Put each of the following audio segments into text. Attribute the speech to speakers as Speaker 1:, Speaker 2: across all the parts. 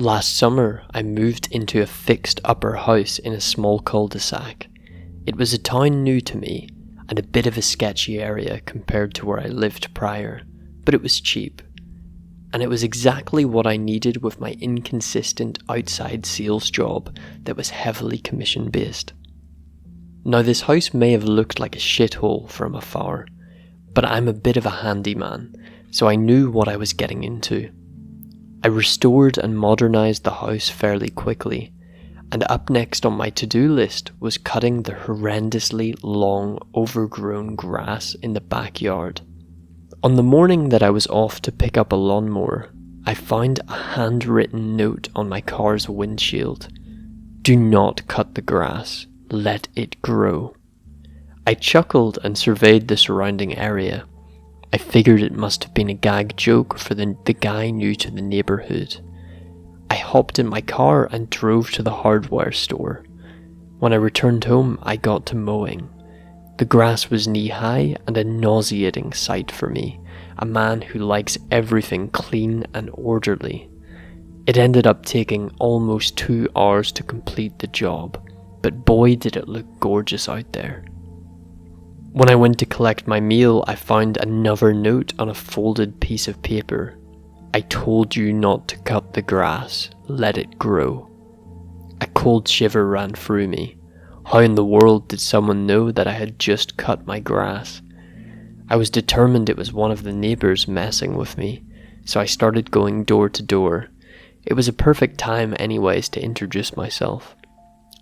Speaker 1: Last summer, I moved into a fixed upper house in a small cul-de-sac. It was a town new to me, and a bit of a sketchy area compared to where I lived prior, but it was cheap. And it was exactly what I needed with my inconsistent outside sales job that was heavily commission based. Now this house may have looked like a shithole from afar, but I'm a bit of a handyman, so I knew what I was getting into. I restored and modernised the house fairly quickly, and up next on my to-do list was cutting the horrendously long, overgrown grass in the backyard. On the morning that I was off to pick up a lawnmower, I found a handwritten note on my car's windshield. Do not cut the grass, let it grow. I chuckled and surveyed the surrounding area. I figured it must have been a gag joke for the guy new to the neighbourhood. I hopped in my car and drove to the hardware store. When I returned home, I got to mowing. The grass was knee-high and a nauseating sight for me, a man who likes everything clean and orderly. It ended up taking almost 2 hours to complete the job, but boy did it look gorgeous out there. When I went to collect my meal, I found another note on a folded piece of paper. I told you not to cut the grass, let it grow. A cold shiver ran through me. How in the world did someone know that I had just cut my grass? I was determined it was one of the neighbours messing with me, so I started going door to door. It was a perfect time anyways to introduce myself.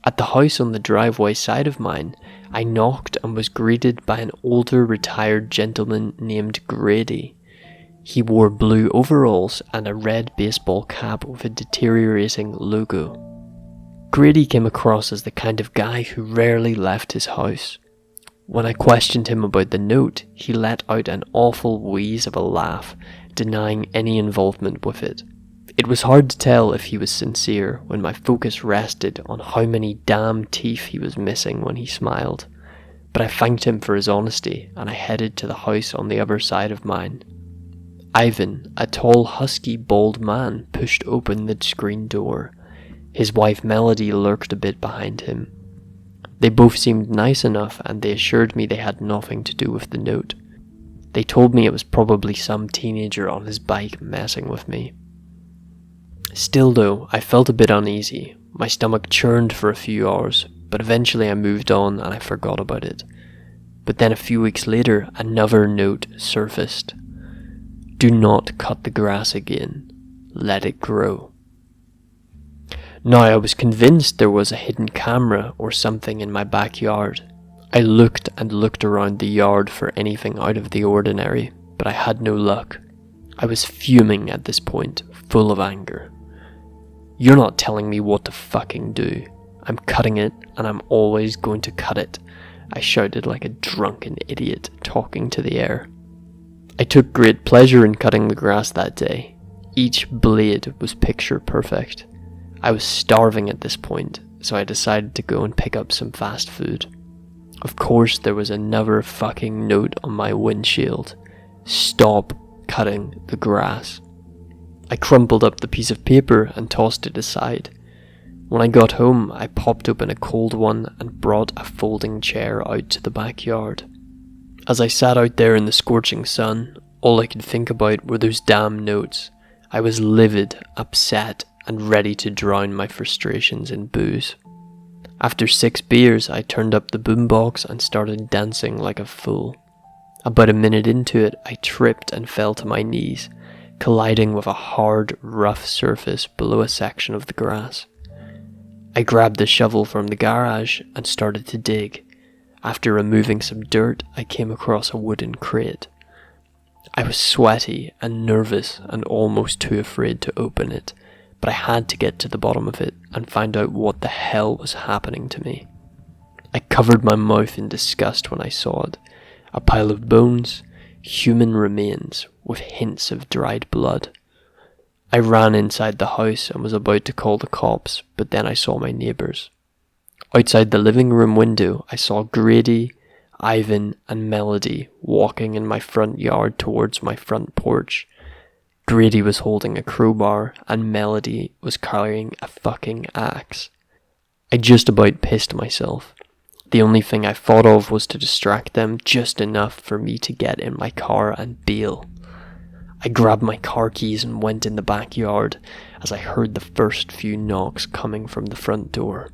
Speaker 1: At the house on the driveway side of mine, I knocked and was greeted by an older retired gentleman named Grady. He wore blue overalls and a red baseball cap with a deteriorating logo. Grady came across as the kind of guy who rarely left his house. When I questioned him about the note, he let out an awful wheeze of a laugh, denying any involvement with it. It was hard to tell if he was sincere when my focus rested on how many damn teeth he was missing when he smiled, but I thanked him for his honesty and I headed to the house on the other side of mine. Ivan, a tall, husky, bald man, pushed open the screen door. His wife Melody lurked a bit behind him. They both seemed nice enough and they assured me they had nothing to do with the note. They told me it was probably some teenager on his bike messing with me. Still though, I felt a bit uneasy. My stomach churned for a few hours, but eventually I moved on and I forgot about it. But then a few weeks later, another note surfaced. Do not cut the grass again. Let it grow. Now I was convinced there was a hidden camera or something in my backyard. I looked and looked around the yard for anything out of the ordinary, but I had no luck. I was fuming at this point, full of anger. You're not telling me what to fucking do. I'm cutting it, and I'm always going to cut it, I shouted like a drunken idiot talking to the air. I took great pleasure in cutting the grass that day. Each blade was picture perfect. I was starving at this point, so I decided to go and pick up some fast food. Of course, there was another fucking note on my windshield. Stop cutting the grass. I crumpled up the piece of paper and tossed it aside. When I got home, I popped open a cold one and brought a folding chair out to the backyard. As I sat out there in the scorching sun, all I could think about were those damn notes. I was livid, upset, and ready to drown my frustrations in booze. After 6 beers, I turned up the boombox and started dancing like a fool. About a minute into it, I tripped and fell to my knees, colliding with a hard, rough surface below a section of the grass. I grabbed the shovel from the garage and started to dig. After removing some dirt, I came across a wooden crate. I was sweaty and nervous and almost too afraid to open it, but I had to get to the bottom of it and find out what the hell was happening to me. I covered my mouth in disgust when I saw it. A pile of bones, human remains with hints of dried blood. I ran inside the house and was about to call the cops, but then I saw my neighbours. Outside the living room window, I saw Grady, Ivan and Melody walking in my front yard towards my front porch. Grady was holding a crowbar and Melody was carrying a fucking axe. I just about pissed myself. The only thing I thought of was to distract them just enough for me to get in my car and bail. I grabbed my car keys and went in the backyard as I heard the first few knocks coming from the front door.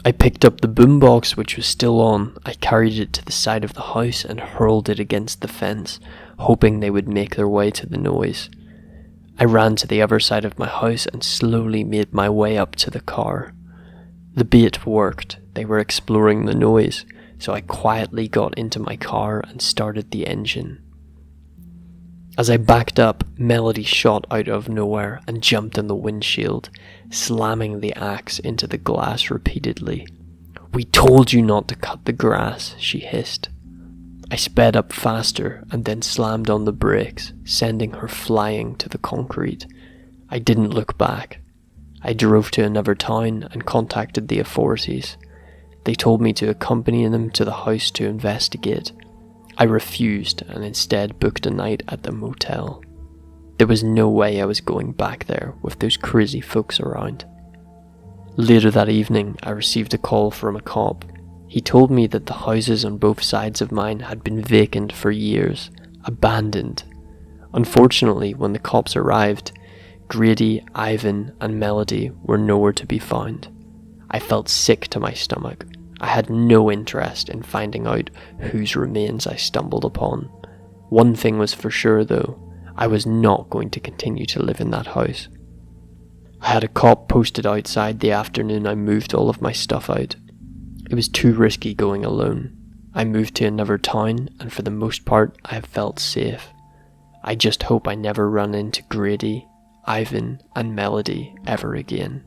Speaker 1: I picked up the boombox which was still on. I carried it to the side of the house and hurled it against the fence, hoping they would make their way to the noise. I ran to the other side of my house and slowly made my way up to the car. The bait worked. They were exploring the noise, so I quietly got into my car and started the engine. As I backed up, Melody shot out of nowhere and jumped in the windshield, slamming the axe into the glass repeatedly. "We told you not to cut the grass," she hissed. I sped up faster and then slammed on the brakes, sending her flying to the concrete. I didn't look back. I drove to another town and contacted the authorities. They told me to accompany them to the house to investigate. I refused and instead booked a night at the motel. There was no way I was going back there with those crazy folks around. Later that evening, I received a call from a cop. He told me that the houses on both sides of mine had been vacant for years, abandoned. Unfortunately, when the cops arrived, Grady, Ivan, and Melody were nowhere to be found. I felt sick to my stomach. I had no interest in finding out whose remains I stumbled upon. One thing was for sure though, I was not going to continue to live in that house. I had a cop posted outside the afternoon I moved all of my stuff out. It was too risky going alone. I moved to another town and for the most part I have felt safe. I just hope I never run into Grady, Ivan, and Melody ever again.